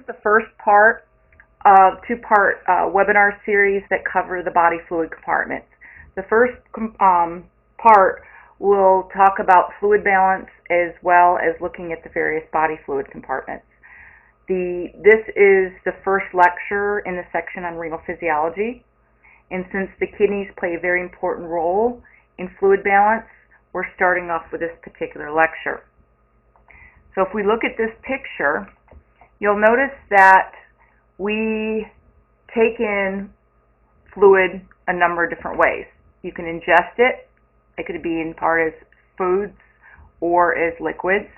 The first part of two-part webinar series that cover the body fluid compartments. The first part will talk about fluid balance as well as looking at the various body fluid compartments. This is the first lecture in the section on renal physiology, and since the kidneys play a very important role in fluid balance, we're starting off with this particular lecture. So if we look at this picture, you'll notice that we take in fluid a number of different ways. You can ingest it. It could be in part as foods or as liquids.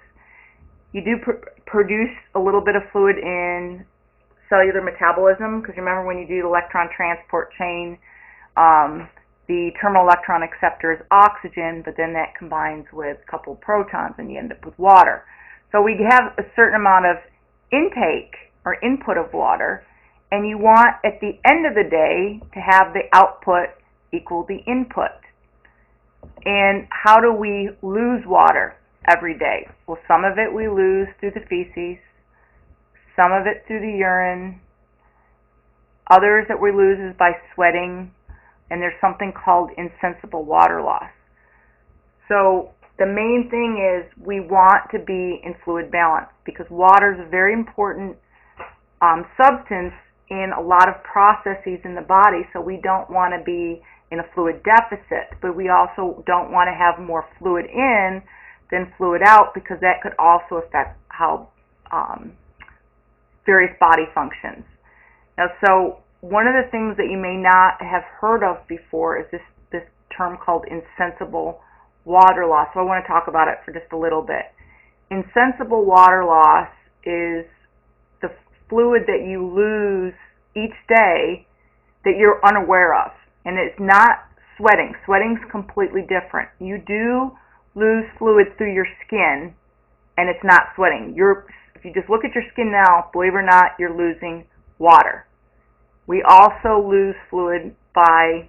You do produce a little bit of fluid in cellular metabolism, because remember when you do the electron transport chain, the terminal electron acceptor is oxygen, but then that combines with a couple of protons and you end up with water. So we have a certain amount of intake or input of water, and you want at the end of the day to have the output equal the input. And how do we lose water every day? Well, some of it we lose through the feces, some of it through the urine, others that we lose is by sweating, and there's something called insensible water loss. So the main thing is we want to be in fluid balance, because water is a very important substance in a lot of processes in the body, so we don't want to be in a fluid deficit, but we also don't want to have more fluid in than fluid out, because that could also affect how various body functions. Now, so one of the things that you may not have heard of before is this term called insensible water loss. So I want to talk about it for just a little bit. Insensible water loss is the fluid that you lose each day that you're unaware of. And it's not sweating. Sweating's completely different. You do lose fluid through your skin, and it's not sweating. If you just look at your skin now, believe it or not, you're losing water. We also lose fluid by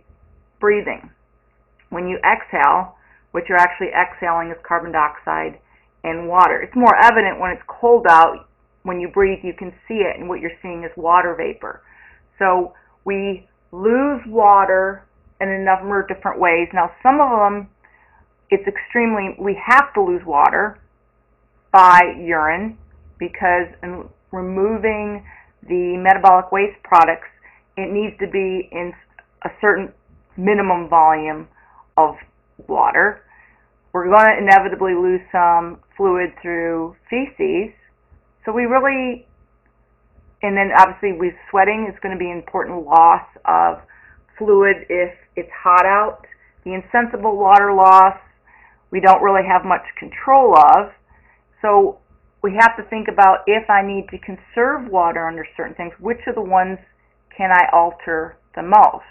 breathing. When you exhale, what you're actually exhaling is carbon dioxide and water. It's more evident when it's cold out. When you breathe, you can see it, and what you're seeing is water vapor. So we lose water in a number of different ways. Now, some of them, we have to lose water by urine, because in removing the metabolic waste products, it needs to be in a certain minimum volume of water. We're going to inevitably lose some fluid through feces. So and then obviously with sweating, it's going to be an important loss of fluid if it's hot out. The insensible water loss, we don't really have much control of. So we have to think about, if I need to conserve water under certain things, which of the ones can I alter the most?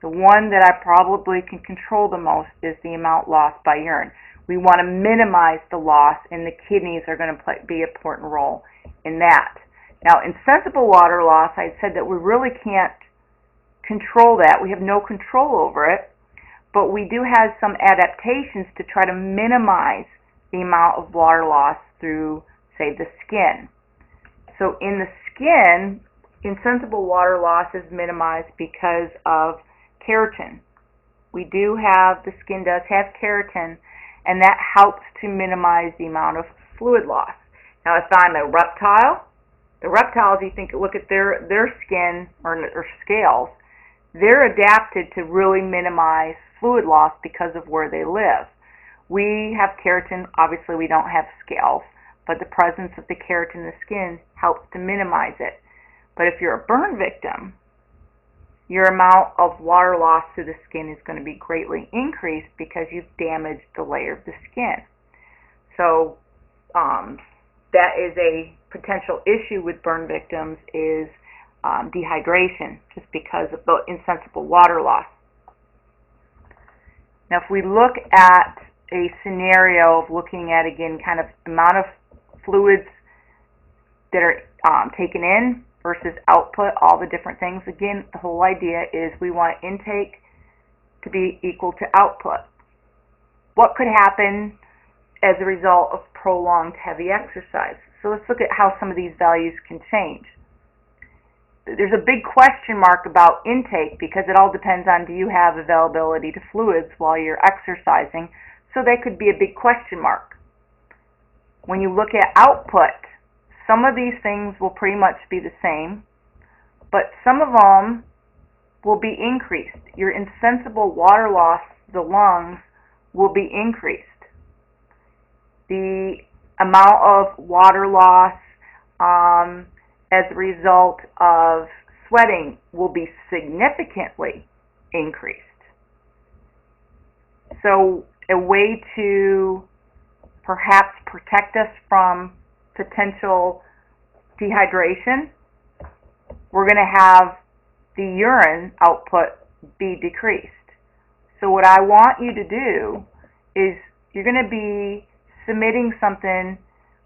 The one that I probably can control the most is the amount lost by urine. We want to minimize the loss, and the kidneys are going to be an important role in that. Now, insensible water loss, I said that we really can't control that. We have no control over it, but we do have some adaptations to try to minimize the amount of water loss through, say, the skin. So in the skin, insensible water loss is minimized because of keratin. The skin does have keratin, and that helps to minimize the amount of fluid loss. Now, if I'm a reptile, the reptiles, you look at their skin or scales, they're adapted to really minimize fluid loss because of where they live. We have keratin. Obviously, we don't have scales, but the presence of the keratin in the skin helps to minimize it. But if you're a burn victim, your amount of water loss through the skin is going to be greatly increased because you've damaged the layer of the skin. So that is a potential issue with burn victims, is dehydration, just because of the insensible water loss. Now, if we look at a scenario of looking at, again, kind of amount of fluids that are taken in versus output, all the different things, again, the whole idea is we want intake to be equal to output. What could happen as a result of prolonged heavy exercise? So let's look at how some of these values can change. There's a big question mark about intake because it all depends on, do you have availability to fluids while you're exercising? So that could be a big question mark. When you look at output, some of these things will pretty much be the same, but some of them will be increased. Your insensible water loss to the lungs will be increased. The amount of water loss as a result of sweating will be significantly increased. So a way to perhaps protect us from potential dehydration, we're going to have the urine output be decreased. So what I want you to do is you're going to be submitting something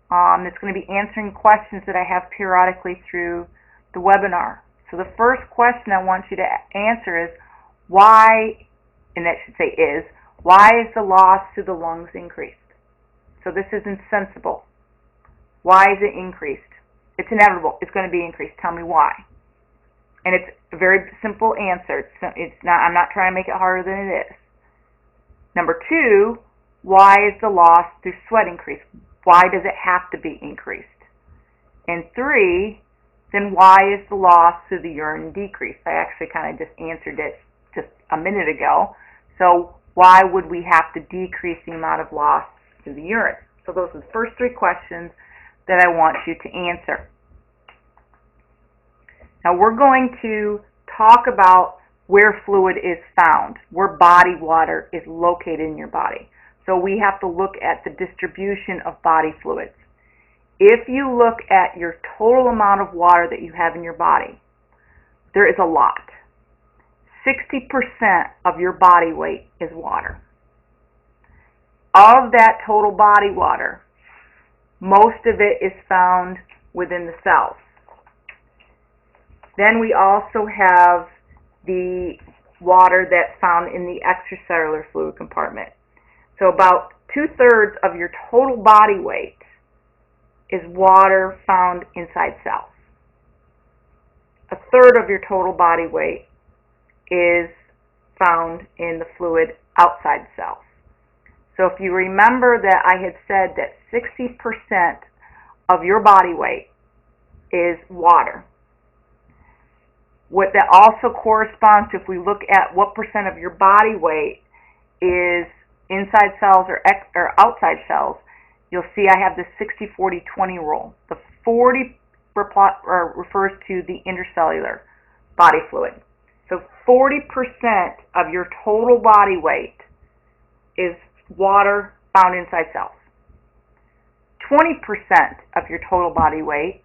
that's going to be answering questions that I have periodically through the webinar. So the first question I want you to answer is why, and that should say is, why is the loss to the lungs increased? So this is insensible. Why is it increased? It's inevitable. It's going to be increased. Tell me why. And it's a very simple answer. It's not. I'm not trying to make it harder than it is. Number two, why is the loss through sweat increased? Why does it have to be increased? And three, then why is the loss through the urine decreased? I actually kind of just answered it just a minute ago. So why would we have to decrease the amount of loss through the urine? So those are the first three questions that I want you to answer. Now we're going to talk about where fluid is found, where body water is located in your body. So we have to look at the distribution of body fluids. If you look at your total amount of water that you have in your body, there is a lot. 60% of your body weight is water. Of that total body water, most of it is found within the cells. Then we also have the water that's found in the extracellular fluid compartment. So about 2/3 of your total body weight is water found inside cells. 1/3 of your total body weight is found in the fluid outside cells. So if you remember that I had said that 60% of your body weight is water. What that also corresponds to, if we look at what percent of your body weight is inside cells or outside cells, you'll see I have the 60-40-20 rule. The 40 refers to the intercellular body fluid. So 40% of your total body weight is water found inside cells. 20% of your total body weight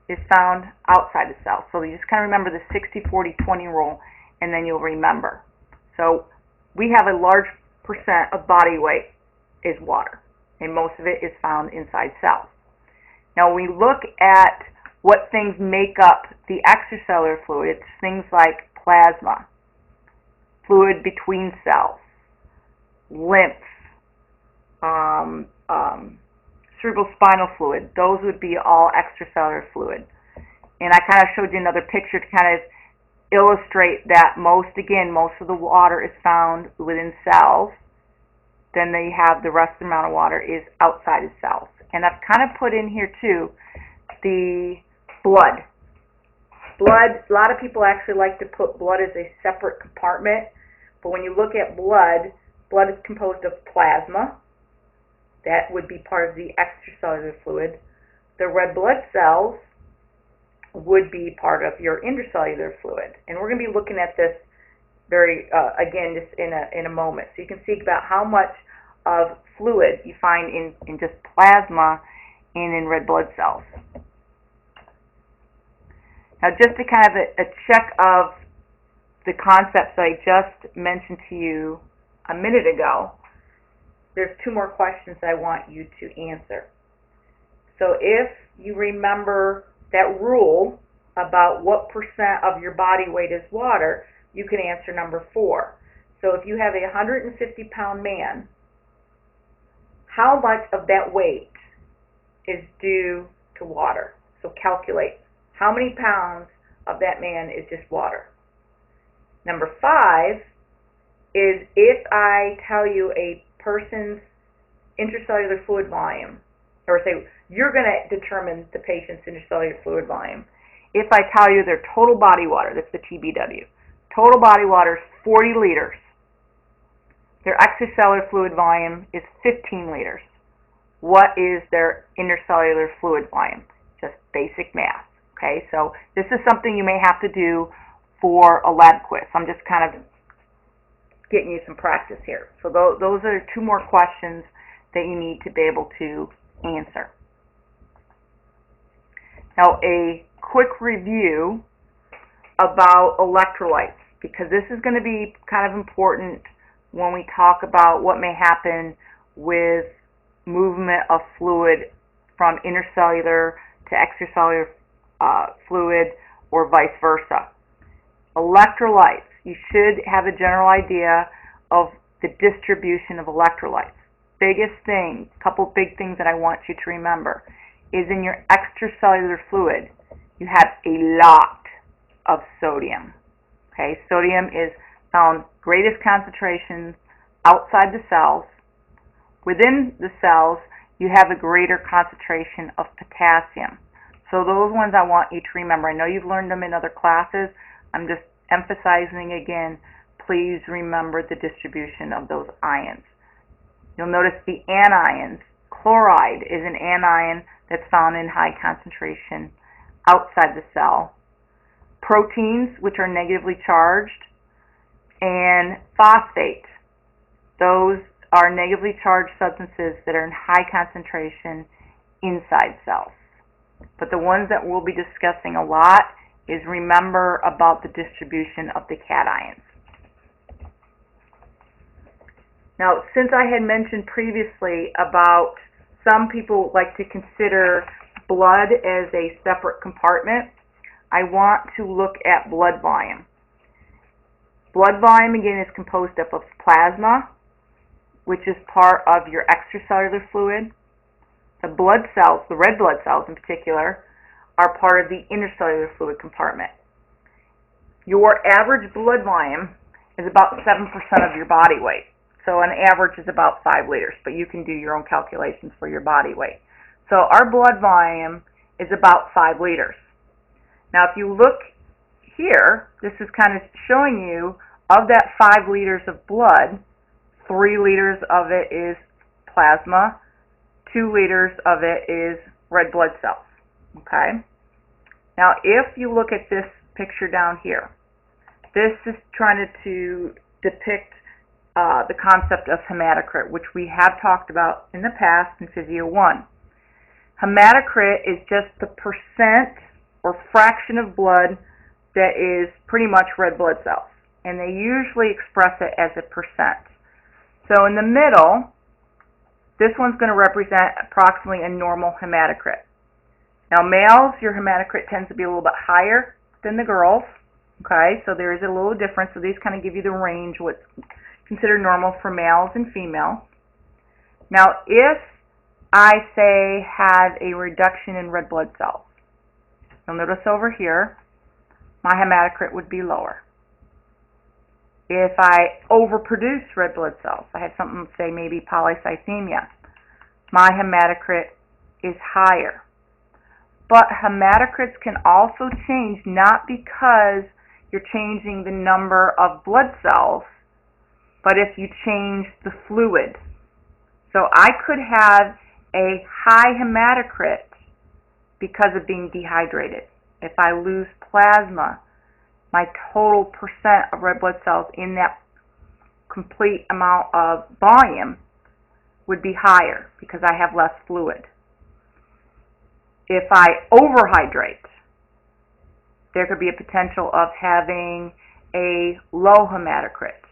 is found outside the cells. So you just kind of remember the 60-40-20 rule, and then you'll remember. So we have a large percent of body weight is water, and most of it is found inside cells. Now when we look at what things make up the extracellular fluid, it's things like plasma, fluid between cells, lymph, cerebrospinal fluid. Those would be all extracellular fluid. And I kind of showed you another picture to kind of illustrate that most of the water is found within cells. Then they have the rest of the amount of water is outside of cells. And I've kind of put in here too the blood. Blood, a lot of people actually like to put blood as a separate compartment. But when you look at blood, blood is composed of plasma. That would be part of the extracellular fluid. The red blood cells would be part of your intracellular fluid. And we're going to be looking at this again just in a moment. So you can see about how much of fluid you find in just plasma and in red blood cells. Now just to kind of a check of the concepts that I just mentioned to you a minute ago, there's two more questions I want you to answer. So if you remember that rule about what percent of your body weight is water, you can answer number 4. So if you have a 150-pound man, how much of that weight is due to water. So calculate how many pounds of that man is just water. Number 5 is if I tell you a person's intracellular fluid volume, or say you're going to determine the patient's intracellular fluid volume. If I tell you their total body water, that's the TBW, total body water is 40 liters. Their extracellular fluid volume is 15 liters. What is their intercellular fluid volume? Just basic math. Okay, so this is something you may have to do for a lab quiz. I'm just kind of getting you some practice here. So those are 2 more questions that you need to be able to answer. Now, a quick review about electrolytes, because this is going to be kind of important when we talk about what may happen with movement of fluid from intercellular to extracellular fluid or vice versa. Electrolytes, you should have a general idea of the distribution of electrolytes. Biggest thing, a couple big things that I want you to remember, is in your extracellular fluid, you have a lot of sodium. Okay, sodium is found greatest concentration outside the cells. Within the cells, you have a greater concentration of potassium. So those ones I want you to remember. I know you've learned them in other classes. I'm just emphasizing again, please remember the distribution of those ions. You'll notice the anions. Chloride is an anion that's found in high concentration outside the cell. Proteins, which are negatively charged, and phosphate. Those are negatively charged substances that are in high concentration inside cells. But the ones that we'll be discussing a lot is remember about the distribution of the cations. Now, since I had mentioned previously about some people like to consider blood as a separate compartment, I want to look at blood volume. Blood volume, again, is composed of plasma, which is part of your extracellular fluid. The blood cells, the red blood cells in particular, are part of the intercellular fluid compartment. Your average blood volume is about 7% of your body weight. So an average is about 5 liters, but you can do your own calculations for your body weight. So our blood volume is about 5 liters. Now if you look here, this is kind of showing you, of that 5 liters of blood, 3 liters of it is plasma, 2 liters of it is red blood cells. Okay? Now if you look at this picture down here, this is trying to depict the concept of hematocrit, which we have talked about in the past in Physio 1. Hematocrit is just the percent or fraction of blood that is pretty much red blood cells, and they usually express it as a percent. So in the middle, this one's going to represent approximately a normal hematocrit. Now males, your hematocrit tends to be a little bit higher than the girls. Okay, so there is a little difference. So these kind of give you the range, what's considered normal for males and females. Now if I say had a reduction in red blood cells, you'll notice over here, my hematocrit would be lower. If I overproduce red blood cells, I had something, say maybe polycythemia, my hematocrit is higher. But hematocrits can also change not because you're changing the number of blood cells, but if you change the fluid. So I could have a high hematocrit because of being dehydrated. If I lose plasma, my total percent of red blood cells in that complete amount of volume would be higher because I have less fluid. If I overhydrate, there could be a potential of having a low hematocrit.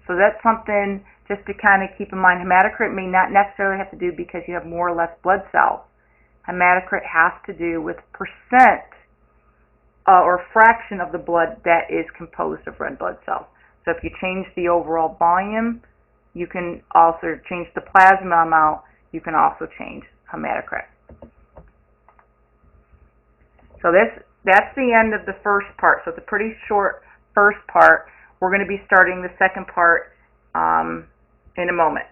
So that's something just to kind of keep in mind. Hematocrit may not necessarily have to do because you have more or less blood cells. Hematocrit has to do with percent or fraction of the blood that is composed of red blood cells. So if you change the overall volume, you can also change the plasma amount, you can also change hematocrit. So that's the end of the first part. So it's a pretty short first part. We're going to be starting the second part in a moment.